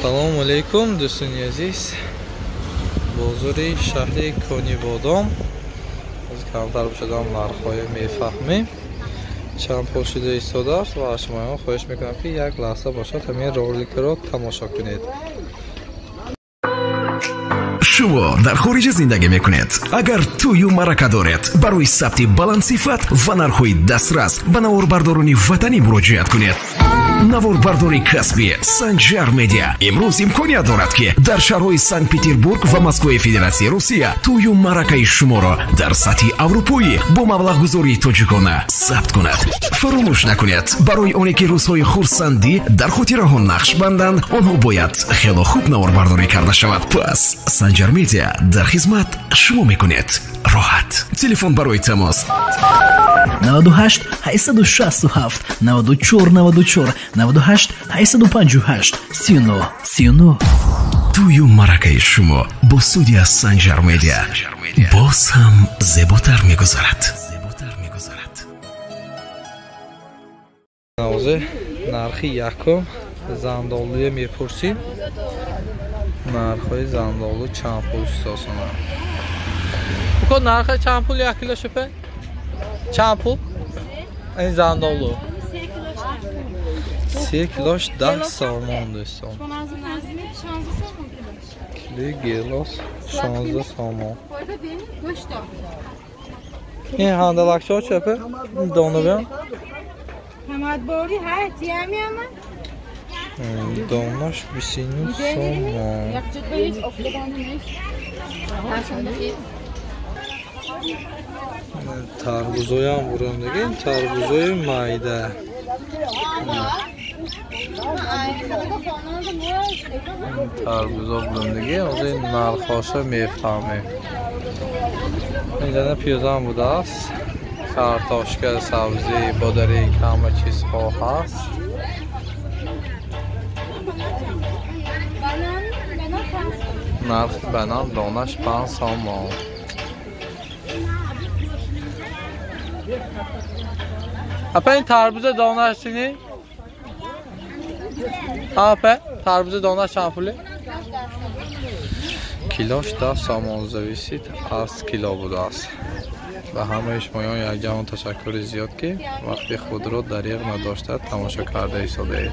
салому алейкум дӯстони азиз. бозори шаҳри Конибодом аз камтар бошадам нархҳои мефаҳмем. чанд пул шуда истодааст ва аз шумоён хоҳиш мекунам ки як лаҳза бошад ҳамин роликро тамошо кунед. шумо дар хориҷа зиндагӣ мекунед? агар тӯю марака доред, барои сабти баландсифат ва нархҳои дастрас ба наворбардорони ватанӣ муроҷиат кунед. наворбардори касбӣ Санҷар Медиа имрӯз имконият дорад ки дар шаҳрҳои Санкт-Петербург ва Москваи Федератсияи Русия тӯю маракаи шуморо дар сатҳи аврупоӣ бо маблағгузории тоҷикона сабт кунад. фаромӯш накунед, барои оне ки рӯзҳои хурсандӣ дар хотираҳо нақш банданд, онҳо бояд хело хуб наворбардорӣ карда шавад. пас Санҷар Медиа дар хизмат шумо мекунед. роҳат. телефон барои тамос 98 867 94 94 98 858 39 39. тӯю маракаи шумо бо студия Санҷар Медиа боз ҳам зеботар мегузарад. ҳозир нархи якум зандолуе мепурсим. нархҳои зандолу чанд пул истосона? букон нархи чанд пул 1 кило шупе? чанд пул? این زندالو 3 کیلوش 10 سامان دوستان. کیلوی گیلاس 16 سامان. این هندلک ها چپه؟ دانه بیان؟ همه باری هستی همی همه؟ دانش 29 سامان. تربوزای هم برام دیگه. این تربوزای مایده تربوزا برام دیگه. از این نرخاشا میفهمیم. اینجا پیاز هم بوده است. کارتاشکه، سبزی، بادرک، همه چیز ها هست. نرخ بنان دانش 5 سامان. اپا این تربوز دانش چینی؟ اپا تربوز دانش چند پوله؟ کیلوش 10 سامان زویسید از کیلو بوده است. و همه شمایان یک جهان تشکر زیاد که وقتی خود را دریغ نداشته تماشا کرده ایستاده اید.